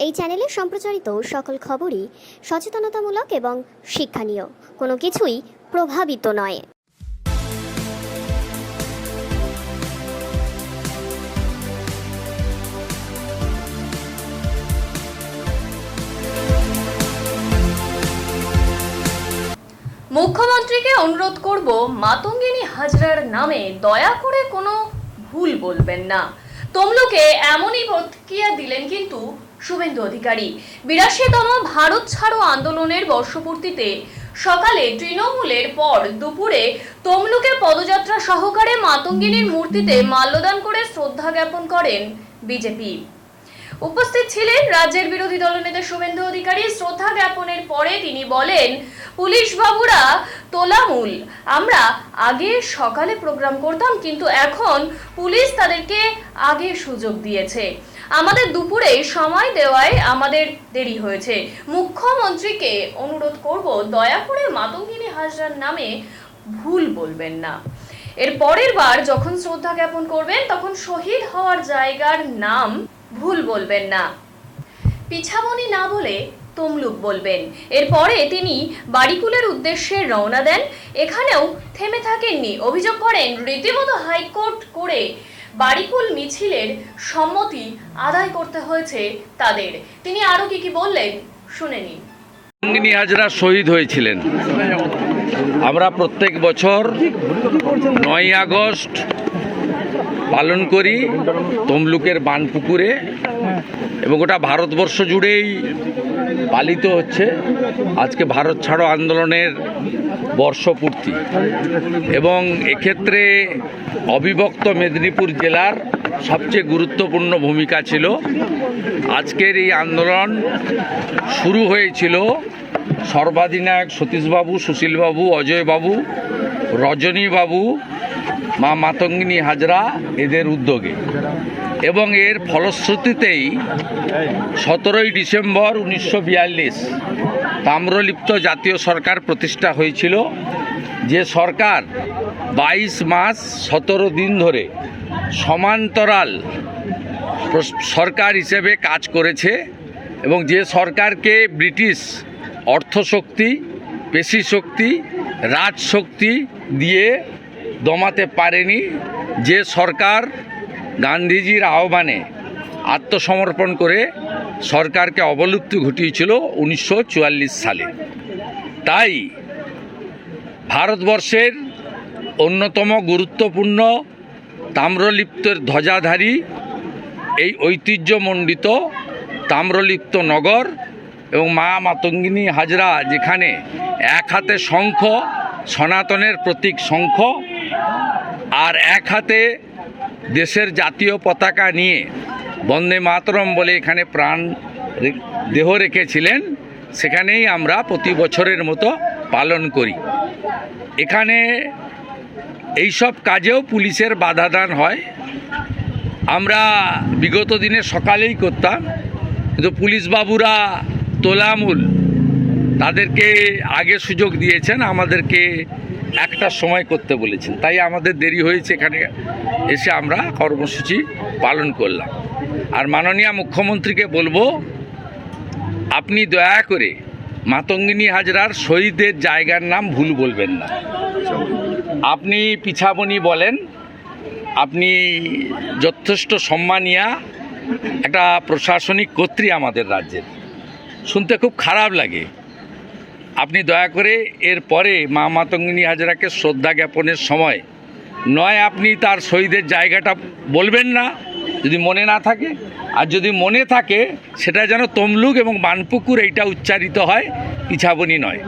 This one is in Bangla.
এই চ্যানেলে সম্প্রচারিত সকল খবরই সচেতনতামূলক এবং শিক্ষণীয়, কোনো কিছুই প্রভাবিত নয়। মুখ্যমন্ত্রীকে অনুরোধ করব, মাতঙ্গিনী হাজরার নামে দয়া করে কোনো ভুল বলবেন না। তমলুকে এমনই প্রতিক্রিয়া দিলেন কিন্তু শুভেন্দু অধিকারী। 82তম ভারত ছাড়ো আন্দোলনের বর্ষপূর্তিতে সকালে তৃণমূলের পর দুপুরে তমলুকে পদযাত্রা সহকারে মাতঙ্গিনীর মূর্তিতে মাল্যদান করে শ্রদ্ধা জ্ঞাপন করেন বিজেপি। উপস্থিত ছিলেন রাজ্যের বিরোধী দলনেতা শুভেন্দু অধিকারী। শ্রদ্ধা জ্ঞাপনের পরে তিনি বলেন, পুলিশ বাবুরা তোলামূল, আমরা আগে সকালে প্রোগ্রাম করতাম, কিন্তু এখন পুলিশ তাদেরকে আগে সুযোগ দিয়েছে। আমাদের দুপুরে সময় দেওয়ায় আমাদের দেরি হয়েছে। মুখ্যমন্ত্রীকে অনুরোধ করব, দয়া করে মাতঙ্গিনী হাজরার নামে ভুল বলবেন না। এর পরের বার যখন শ্রদ্ধা জ্ঞাপন করবেন তখন শহীদ হওয়ার জায়গার নাম ভুল বলবেন না, পিছামনি না বলে তমলুক বলবেন। এরপরে তিনি বাড়িকুলের উদ্দেশ্যে রওনা দেন। এখানেও থেমে থাকেননি। অভিযোগ করেন, রীতিমতো হাইকোর্ট করে বাড়িকুল মিছিলের সম্মতি আদায় করতে হয়েছে তাদের। তিনি আরো কি বললেন শুনে নিন। মাতঙ্গিনী হাজরা শহীদ হয়েছিলেন। আমরা প্রত্যেক বছর 9ই আগস্ট পালন করি তমলুকের বানপুকুরে, এবং গোটা ভারতবর্ষ জুড়েই পালিত হচ্ছে আজকে ভারত ছাড়ো আন্দোলনের বর্ষপূর্তি। এবং এক্ষেত্রে অবিভক্ত মেদিনীপুর জেলার সবচেয়ে গুরুত্বপূর্ণ ভূমিকা ছিল। আজকের এই আন্দোলন শুরু হয়েছিল সর্বাধিনায়ক সতীশবাবু, সুশীলবাবু, অজয়বাবু, রজনীবাবু, মা মাতঙ্গিনী হাজরা এদের উদ্যোগে, এবং এর ফলশ্রুতিতেই 17ই ডিসেম্বর 1942 তাম্রলিপ্ত জাতীয় সরকার প্রতিষ্ঠা হয়েছিল। যে সরকার 22 মাস 17 দিন ধরে সমান্তরাল সরকার হিসেবে কাজ করেছে, এবং যে সরকারকে ব্রিটিশ অর্থশক্তি, পেশিশক্তি, রাজশক্তি দিয়ে দমাতে পারেনি, যে সরকার গান্ধীজির আহ্বানে আত্মসমর্পণ করে সরকারকে অবলুপ্তি ঘটিয়েছিল 1944 সালে। তাই ভারতবর্ষের অন্যতম গুরুত্বপূর্ণ তাম্রলিপ্তের ধ্বজাধারী এই ঐতিহ্যমণ্ডিত তাম্রলিপ্ত নগর এবং মা মাতঙ্গিনী হাজরা, যেখানে এক হাতে শঙ্খ, সনাতনের প্রতীক শঙ্খ, আর এক হাতে দেশের জাতীয় পতাকা নিয়ে বন্দে মাতরম বলে এখানে প্রাণ দেহ রেখেছিলেন, সেখানেই আমরা প্রতি বছরের মতো পালন করি। এখানে এইসব কাজেও পুলিশের বাধাদান হয়। আমরা বিগত দিনে সকালেই করতাম, কিন্তু পুলিশ বাবুরা তোলামূল তাদেরকে আগে সুযোগ দিয়েছেন, আমাদেরকে একটার সময় করতে বলেছেন। তাই আমাদের দেরি হয়েছে, এখানে এসে আমরা কর্মসূচি পালন করলাম। আর মাননীয় মুখ্যমন্ত্রীকে বলবো, আপনি দয়া করে মাতঙ্গিনী হাজরার শহীদের জায়গার নাম ভুল বলবেন না। আপনি পিছাবনি বলেন, আপনি যথেষ্ট সম্মানীয় একটা প্রশাসনিক কর্ত্রী আমাদের রাজ্যের, শুনতে খুব খারাপ লাগে। আপনি দয়া করে এর পরে মা মাতঙ্গিনী হাজরাকে শ্রদ্ধা জ্ঞাপনের সময় নয় আপনি তার শহীদের জায়গাটা বলবেন না, যদি মনে না থাকে, আর যদি মনে থাকে সেটা যেন তমলুক এবং বানপুকুর এইটা উচ্চারিত হয়, পিছাবনি নয়।